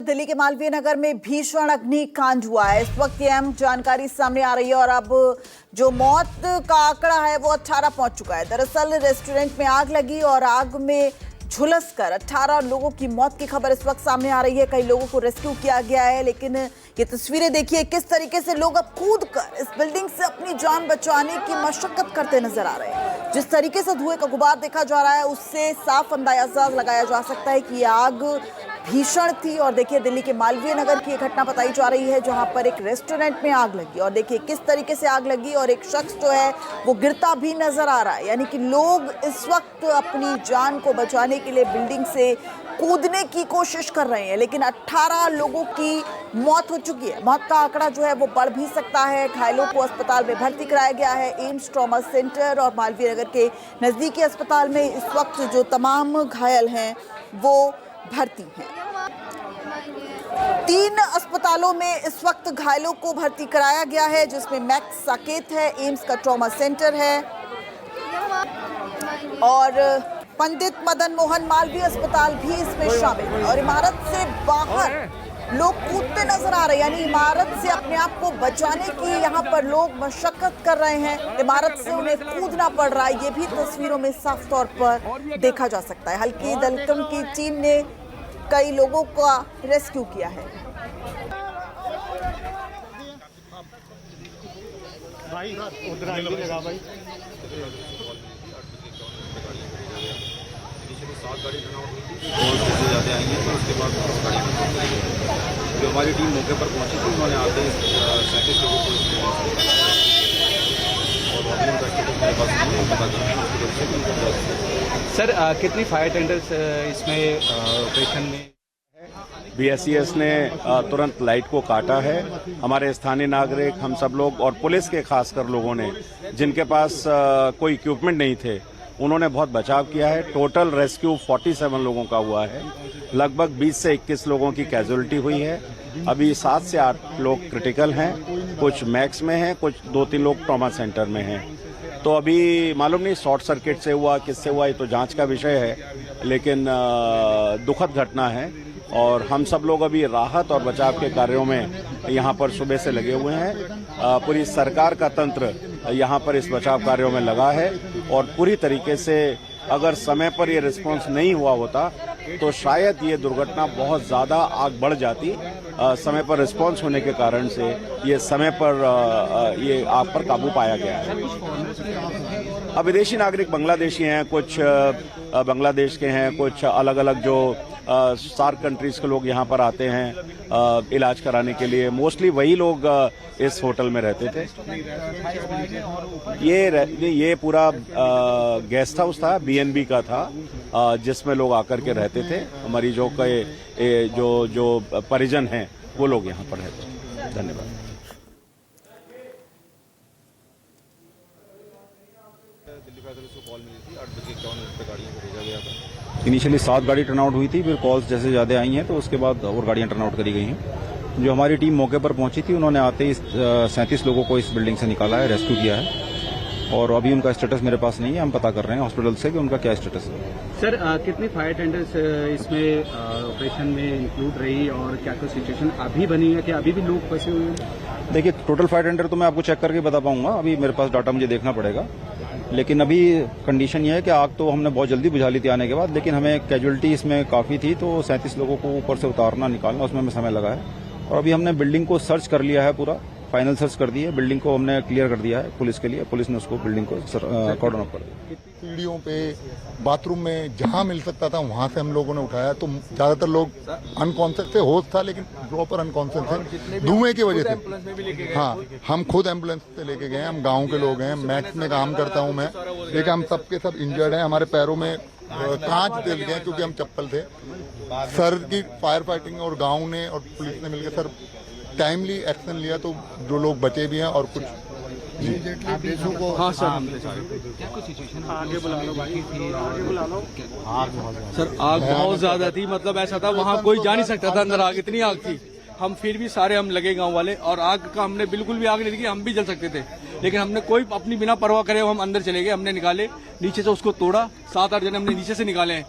दिल्ली के मालवीय नगर में भीषण अग्निकांड हुआ है। इस वक्त ये अहम जानकारी सामने आ रही है और अब जो मौत का आंकड़ा है वो 18 पहुंच चुका है। दरअसल रेस्टोरेंट में आग लगी और आग में झुलसकर 18 लोगों की मौत की खबर इस वक्त सामने आ रही है। कई लोगों को रेस्क्यू किया गया है, लेकिन ये तस्वीरें देखिए किस तरीके से लोग अब कूदकर इस बिल्डिंग से अपनी जान बचाने की मशक्कत करते नजर आ रहे हैं। जिस तरीके से धुएं का गुबार देखा जा रहा है उससे साफ अंदाजा लगाया जा सकता है कि ये आग भीषण थी। और देखिए दिल्ली के मालवीय नगर की एक घटना बताई जा रही है जहां पर एक रेस्टोरेंट में आग लगी और देखिए किस तरीके से आग लगी और एक शख्स जो है वो गिरता भी नजर आ रहा है। यानी कि लोग इस वक्त अपनी जान को बचाने के लिए बिल्डिंग से कूदने की कोशिश कर रहे हैं, लेकिन 18 लोगों की मौत हो चुकी है। मौत का आंकड़ा जो है वो बढ़ भी सकता है। घायलों को अस्पताल में भर्ती कराया गया है। एम्स ट्रॉमा सेंटर और मालवीय नगर के नजदीकी अस्पताल में इस वक्त जो तमाम घायल हैं वो भर्ती हैं। 3 अस्पतालों में इस वक्त घायलों को भर्ती कराया गया है, जिसमें मैक्स साकेत है, एम्स का ट्रॉमा सेंटर है और पंडित मदन मोहन मालवीय अस्पताल भी इसमें शामिल है। और इमारत से बाहर लोग कूदते नजर आ रहे हैं, यानी इमारत से अपने आप को बचाने की यहाँ पर लोग मशक्कत कर रहे हैं। इमारत से उन्हें कूदना पड़ रहा है, ये भी तस्वीरों में साफ तौर पर देखा जा सकता है। हल्की दलकम की टीम ने कई लोगों का रेस्क्यू किया है। भाई उधर लगा भाई 7 गाड़ी टर्नआउट हुई थी और जैसे ज़्यादा आई हैं तो उसके बाद गाड़ी जो हमारी टीम मौके पर पहुंची थी उन्होंने आते ही 37 लोगों को और अभी उनका स्टेटस मेरे पास नहीं है, पता करना है। सर कितनी फायर टेंडर्स इसमें ऑपरेशन में? BSES ने तुरंत लाइट को काटा है। हमारे स्थानीय नागरिक, हम सब लोग और पुलिस के खासकर लोगों ने जिनके पास कोई इक्विपमेंट नहीं थे उन्होंने बहुत बचाव किया है। टोटल रेस्क्यू 47 लोगों का हुआ है। लगभग 20 से 21 लोगों की कैजुअलिटी हुई है। अभी 7 से 8 लोग क्रिटिकल हैं, कुछ मैक्स में हैं, कुछ 2-3 लोग ट्रॉमा सेंटर में हैं। तो अभी मालूम नहीं शॉर्ट सर्किट से हुआ किससे हुआ, ये तो जांच का विषय है, लेकिन दुखद घटना है। और हम सब लोग अभी राहत और बचाव के कार्यों में यहाँ पर सुबह से लगे हुए हैं। पूरी सरकार का तंत्र यहाँ पर इस बचाव कार्यों में लगा है और पूरी तरीके से अगर समय पर ये रिस्पांस नहीं हुआ होता तो शायद ये दुर्घटना बहुत ज़्यादा आग बढ़ जाती। समय पर रिस्पांस होने के कारण से ये समय पर ये आग पर काबू पाया गया है। अब विदेशी नागरिक बांग्लादेशी हैं, कुछ बांग्लादेश के हैं, कुछ अलग अलग जो सार्क कंट्रीज के लोग यहाँ पर आते हैं इलाज कराने के लिए। मोस्टली वही लोग इस होटल में रहते थे। ये पूरा गेस्ट हाउस था, BNB का था, जिसमें लोग आकर के रहते थे। मरीजों के जो परिजन हैं वो लोग यहाँ पर रहते हैं। धन्यवाद। दिल्ली फायर सर्विस को कॉल मिली थी, 8:51 पे गाड़ियों को भेजा गया था। इनिशियली 7 गाड़ी टर्नआउट हुई थी, फिर कॉल्स जैसे ज़्यादा आई हैं तो उसके बाद और गाड़ियाँ टर्नआउट करी गई हैं। जो हमारी टीम मौके पर पहुंची थी उन्होंने आते ही 37 लोगों को इस बिल्डिंग से निकाला है, रेस्क्यू किया है और अभी उनका स्टेटस मेरे पास नहीं है। हम पता कर रहे हैं हॉस्पिटल से कि उनका क्या स्टेटस है। सर कितनी फायर टेंडर्स इसमें ऑपरेशन में इंक्लूड रही और क्या क्या सिचुएशन अभी बनी है, क्या अभी भी लोग फंसे हुए हैं? देखिए टोटल फायर टेंडर तो मैं आपको चेक करके बता पाऊंगा, अभी मेरे पास डाटा मुझे देखना पड़ेगा। लेकिन अभी कंडीशन ये है कि आग तो हमने बहुत जल्दी बुझा ली थी आने के बाद, लेकिन हमें कैजुअलिटी इसमें काफ़ी थी तो 37 लोगों को ऊपर से उतारना निकालना उसमें हमें समय लगा है। और अभी हमने बिल्डिंग को सर्च कर लिया है, पूरा फाइनल सर्च कर दी है। बिल्डिंग को हमने क्लियर कर दिया है पुलिस के लिए, पुलिस ने उसको बिल्डिंग को कॉर्डन ऑफ कर दिया। सीढ़ियों पे, बाथरूम में जहां मिल सकता था वहां से हम लोगों ने उठाया। तो ज्यादातर लोग अनकॉन्शियस थे, होश था लेकिन प्रॉपर अनकॉन्शियस थे धुएं की वजह से। हाँ, हम खुद एम्बुलेंस से लेके गए। हम गांव के लोग हैं, मैक्स में काम करता हूं मैं, लेकिन हम सबके सब इंजर्ड हैं। हमारे पैरों में कांच दे गए क्योंकि हम चप्पल थे। सर की फायर फाइटिंग और गाँव ने और पुलिस ने मिलकर सर टाइमली एक्शन लिया तो जो लोग बचे भी हैं और कुछ हाँ सर आगे बुला लो, बाकी थी आगे बुला लो। सर आग बहुत ज्यादा थी, मतलब ऐसा था वहाँ कोई जा नहीं सकता था अंदर, आग इतनी आग थी। हम फिर भी सारे हम लगे गांव वाले और आग का हमने बिल्कुल भी आग नहीं देखी, हम भी जल सकते थे लेकिन हमने कोई अपनी बिना परवाह करे हम अंदर चले गए। हमने निकाले नीचे से, उसको तोड़ा, 7-8 जने हमने नीचे से निकाले हैं।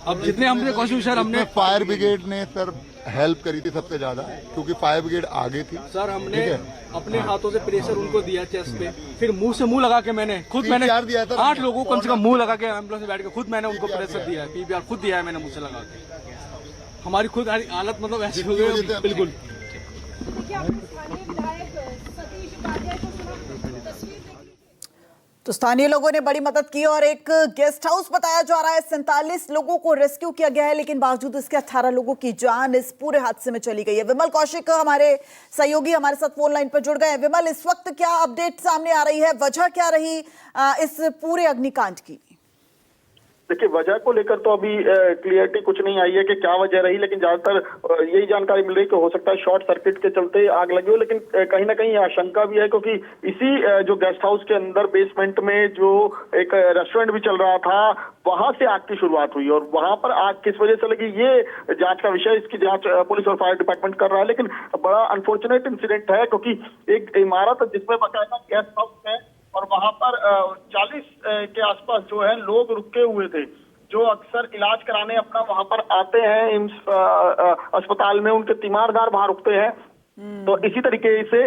अब जितने हमने कोशिश सर हमने फायर ब्रिगेड ने सर हेल्प करी थी सबसे ज्यादा, क्योंकि फायर ब्रिगेड आगे थी सर। हमने ठीक है? अपने हाथों से प्रेशर उनको दिया चेस्ट पे, फिर मुंह से मुंह लगा के मैंने खुद मैंने PPR दिया था 8 लोगों को कम से कम मुंह लगा के एम्बुलेंस में बैठ के खुद मैंने उनको प्रेशर दिया है। PPR खुद दिया है मैंने मुंह से लगा के। हमारी खुद हालत मतलब ऐसी हो गई बिल्कुल। तो स्थानीय लोगों ने बड़ी मदद की और एक गेस्ट हाउस बताया जा रहा है 47 लोगों को रेस्क्यू किया गया है, लेकिन बावजूद इसके 18 लोगों की जान इस पूरे हादसे में चली गई है। विमल कौशिक हमारे सहयोगी हमारे साथ फोन लाइन पर जुड़ गए हैं। विमल, इस वक्त क्या अपडेट सामने आ रही है, वजह क्या रही इस पूरे अग्निकांड की? देखिए, वजह को लेकर तो अभी क्लियरिटी कुछ नहीं आई है कि क्या वजह रही, लेकिन ज्यादातर यही जानकारी मिल रही है कि हो सकता है शॉर्ट सर्किट के चलते आग लगी हो, लेकिन कहीं ना कहीं आशंका भी है क्योंकि इसी जो गेस्ट हाउस के अंदर बेसमेंट में जो एक रेस्टोरेंट भी चल रहा था, वहां से आग की शुरुआत हुई और वहां पर आग किस वजह से लगी ये जांच का विषय, इसकी जांच पुलिस और फायर डिपार्टमेंट कर रहा है। लेकिन बड़ा अनफॉर्चुनेट इंसिडेंट है क्योंकि एक इमारत जिसमें बकायदा गेस्ट हाउस है और वहां पर 40 के आसपास जो है लोग रुके हुए थे, जो अक्सर इलाज कराने अपना वहां पर आते हैं एम्स अस्पताल में, उनके तीमारदार वहां रुकते हैं। तो इसी तरीके से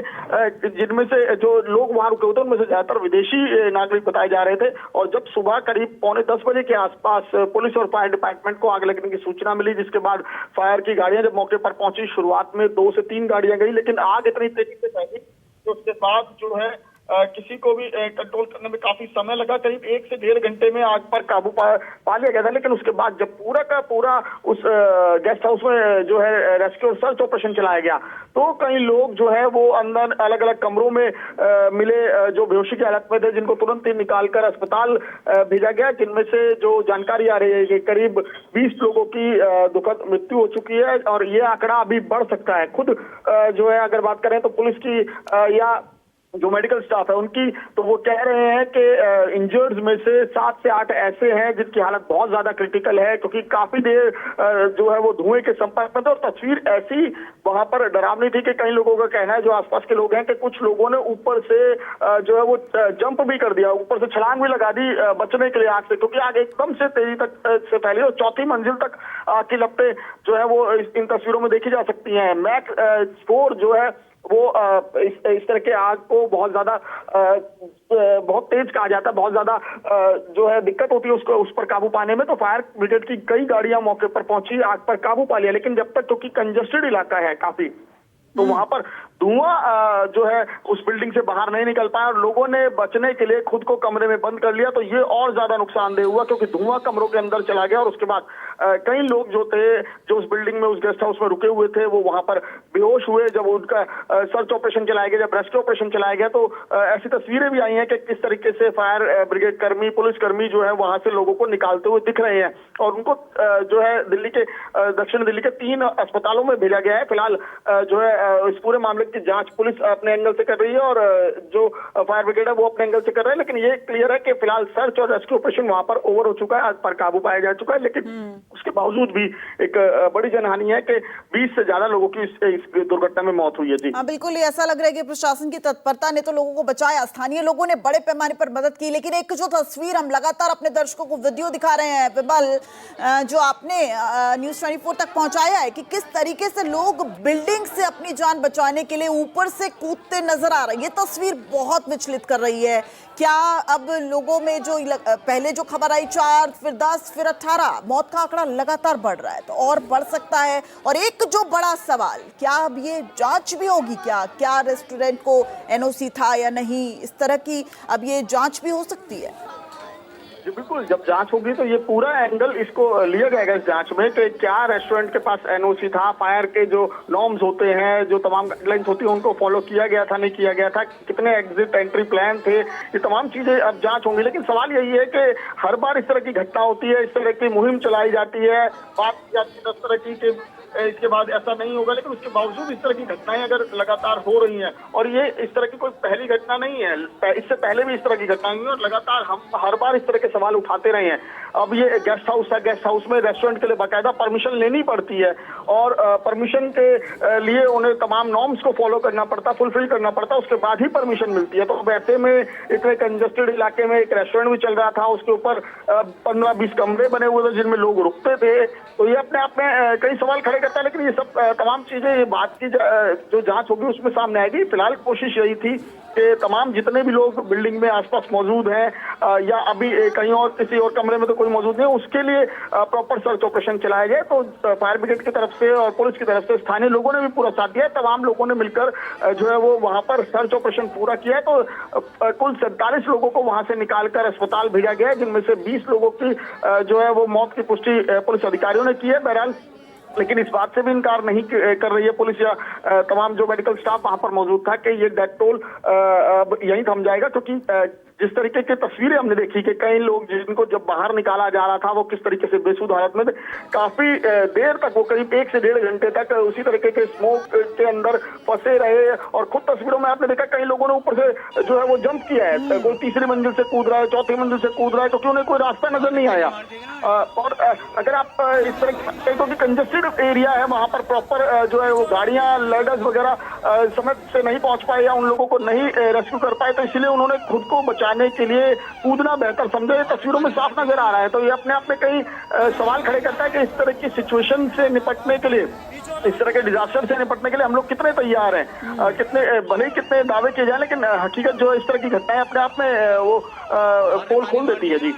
जिनमें से जो लोग वहां रुके होते हैं उनमें से ज्यादातर विदेशी नागरिक बताए जा रहे थे। और जब सुबह करीब 9:45 बजे के आसपास पुलिस और फायर डिपार्टमेंट को आग लगने की सूचना मिली, जिसके बाद फायर की गाड़ियां जब मौके पर पहुंची, शुरुआत में 2 से 3 गाड़ियां गई, लेकिन आग इतनी तेजी से फैली कि उसके बाद जो है किसी को भी कंट्रोल करने में काफी समय लगा। करीब 1 से 1.5 घंटे में आग पर काबू पा लिया गया था। लेकिन उसके बाद जब पूरा का पूरा उस गेस्ट हाउस में जो है रेस्क्यू और सर्च ऑपरेशन चलाया गया, तो कई लोग जो है वो अंदर अलग अलग कमरों में मिले जो बेहोशी की हालत में थे, जिनको तुरंत ही निकालकर अस्पताल भेजा गया, जिनमें से जो जानकारी आ रही है कि करीब 20 लोगों की दुखद मृत्यु हो चुकी है और ये आंकड़ा अभी बढ़ सकता है। खुद जो है अगर बात करें तो पुलिस की या जो मेडिकल स्टाफ है उनकी, तो वो कह रहे हैं कि इंजर्ड्स में से 7 से 8 ऐसे हैं जिनकी हालत बहुत ज्यादा क्रिटिकल है, क्योंकि काफी देर जो है वो धुएं के संपर्क में थे और तस्वीर ऐसी वहां पर डरावनी थी कि कई लोगों का कहना है, जो आसपास के लोग हैं, कि कुछ लोगों ने ऊपर से जो है वो जंप भी कर दिया, ऊपर से छलांग भी लगा दी बचने के लिए आग से, क्योंकि आग एकदम से तेजी तक से फैली और 4थी मंजिल तक आग की लपटें जो है वो इन तस्वीरों में देखी जा सकती हैं। मैक 4 जो है वो इस तरह के आग को बहुत ज्यादा बहुत तेज कहा जाता है, बहुत ज्यादा जो है दिक्कत होती है उसको उस पर काबू पाने में। तो फायर ब्रिगेड की कई गाड़ियां मौके पर पहुंची, आग पर काबू पा लिया, लेकिन जब तक क्योंकि कंजेस्टेड इलाका है काफी, तो वहां पर धुआं जो है उस बिल्डिंग से बाहर नहीं निकल पाया और लोगों ने बचने के लिए खुद को कमरे में बंद कर लिया। तो ये और ज्यादा नुकसानदेह हुआ क्योंकि धुआं कमरों के अंदर चला गया और उसके बाद कई लोग जो थे, जो उस बिल्डिंग में उस गेस्ट हाउस में रुके हुए थे, वो वहां पर बेहोश हुए। जब उनका सर्च ऑपरेशन चलाया गया, जब रेस्क्यू ऑपरेशन चलाया गया, तो ऐसी तस्वीरें भी आई हैं कि किस तरीके से फायर ब्रिगेड कर्मी, पुलिस कर्मी जो है वहां से लोगों को निकालते हुए दिख रहे हैं और उनको जो है दिल्ली के दक्षिण दिल्ली के 3 अस्पतालों में भेजा गया है। फिलहाल जो है इस पूरे मामले की जांच पुलिस अपने एंगल से कर रही है और जो फायर ब्रिगेड है वो अपने एंगल से कर रहे हैं, लेकिन ये क्लियर है कि फिलहाल सर्च और रेस्क्यू ऑपरेशन वहां पर ओवर हो चुका है, आग पर काबू पाया जा चुका है। लेकिन उसके बावजूद भी एक बड़ी जनहानि है कि 20 से ज्यादा लोगों की इस दुर्घटना में मौत हुई है। जी हाँ, बिल्कुल ये ऐसा लग रहा है कि प्रशासन की तत्परता ने तो लोगों को बचाया, स्थानीय लोगों ने बड़े पैमाने पर मदद की। लेकिन एक जो तस्वीर हम लगातार अपने दर्शकों को वीडियो दिखा रहे हैं विमल, जो आपने न्यूज़ 24 तक पहुंचाया है, कि किस तरीके से लोग बिल्डिंग से अपनी जान बचाने के लिए ऊपर से कूदते नजर आ रहे हैं, ये तस्वीर बहुत विचलित कर रही है। क्या अब लोगों में जो पहले जो खबर आई 4, फिर 10, फिर 18, मौत का आंकड़ा लगातार बढ़ रहा है, तो और बढ़ सकता है। और एक जो बड़ा सवाल, क्या अब ये जांच भी होगी, क्या रेस्टोरेंट को एनओसी था या नहीं, इस तरह की अब ये जांच भी हो सकती है? जी बिल्कुल, जब जांच होगी तो ये पूरा एंगल इसको लिया जाएगा इस जांच में कि क्या रेस्टोरेंट के पास एनओसी था, फायर के जो नॉर्म्स होते हैं, जो तमाम गाइडलाइंस होती है, उनको फॉलो किया गया था, नहीं किया गया था, कितने एग्जिट एंट्री प्लान थे, ये तमाम चीजें अब जांच होंगी। लेकिन सवाल यही है कि हर बार इस तरह की घटना होती है, इस तरह की मुहिम चलाई जाती है, बात की जाती है, इस तरह की इसके बाद ऐसा नहीं होगा, लेकिन उसके बावजूद इस तरह की घटनाएं अगर लगातार हो रही हैं, और ये इस तरह की कोई पहली घटना नहीं है, इससे पहले भी इस तरह की घटनाएं हुई और लगातार हम हर बार इस तरह के सवाल उठाते रहे हैं। अब ये गेस्ट हाउस है, गेस्ट हाउस में रेस्टोरेंट के लिए बाकायदा परमिशन लेनी पड़ती है और परमिशन के लिए उन्हें तमाम नॉर्म्स को फॉलो करना पड़ता, फुलफिल करना पड़ता, उसके बाद ही परमिशन मिलती है। तो वैसे में इतने कंजेस्टेड इलाके में एक रेस्टोरेंट भी चल रहा था, उसके ऊपर 15-20 कमरे बने हुए थे जिनमें लोग रुकते थे, तो ये अपने आप में कई सवाल खड़े करता है। लेकिन ये सब तमाम चीजें, ये बात की जो जांच होगी उसमें सामने आएगी। फिलहाल कोशिश यही थी कि तमाम जितने भी लोग बिल्डिंग में आसपास मौजूद हैं या अभी कहीं और किसी और कमरे में तो कोई मौजूद नहीं, उसके लिए प्रॉपर सर्च ऑपरेशन चलाया गया। तो फायर ब्रिगेड की तरफ से और पुलिस की तरफ से स्थानीय लोगों ने भी पूरा साथ दिया। तमाम लोगों ने मिलकर जो है वो वहां पर सर्च ऑपरेशन पूरा किया है। तो कुल 47 लोगों को वहां से निकालकर अस्पताल भेजा गया है, जिनमें से 20 लोगों की जो है वो मौत की पुष्टि पुलिस अधिकारियों ने की है। बहरहाल लेकिन इस बात से भी इनकार नहीं कर रही है पुलिस या तमाम जो मेडिकल स्टाफ वहां पर मौजूद था कि ये डेथ टोल यहीं थम जाएगा, क्योंकि जिस तरीके की तस्वीरें हमने देखी कि कई लोग जिनको जब बाहर निकाला जा रहा था वो किस तरीके से बेसुध हालत में थे, काफी देर तक, वो करीब 1 से 1.5 घंटे तक उसी तरीके के स्मोक के अंदर फंसे रहे। और खुद तस्वीरों में आपने देखा कई लोगों ने ऊपर से जो है वो जंप किया है, कोई 3री मंजिल से कूद रहा है, 4थी मंजिल से कूद रहा है, क्योंकि उन्हें कोई रास्ता नजर नहीं आया। और अगर आप इस तरह क्योंकि कंजेस्टेड एरिया है, वहां पर प्रॉपर जो है वो गाड़ियां, लेडर्स वगैरह समय से नहीं पहुंच पाए या उन लोगों को नहीं रेस्क्यू कर पाए, तो इसलिए उन्होंने खुद को बचाने के लिए कूदना बेहतर समझे। ये तस्वीरों में साफ नजर आ रहा है। तो ये अपने आप में कई सवाल खड़े करता है कि इस तरह की सिचुएशन से निपटने के लिए, इस तरह के डिजास्टर से निपटने के लिए हम लोग कितने तैयार हैं, कितने भले ही कितने दावे किए जाए, लेकिन हकीकत जो है इस तरह की घटनाएं अपने आप में वो पोल खोल देती है। जी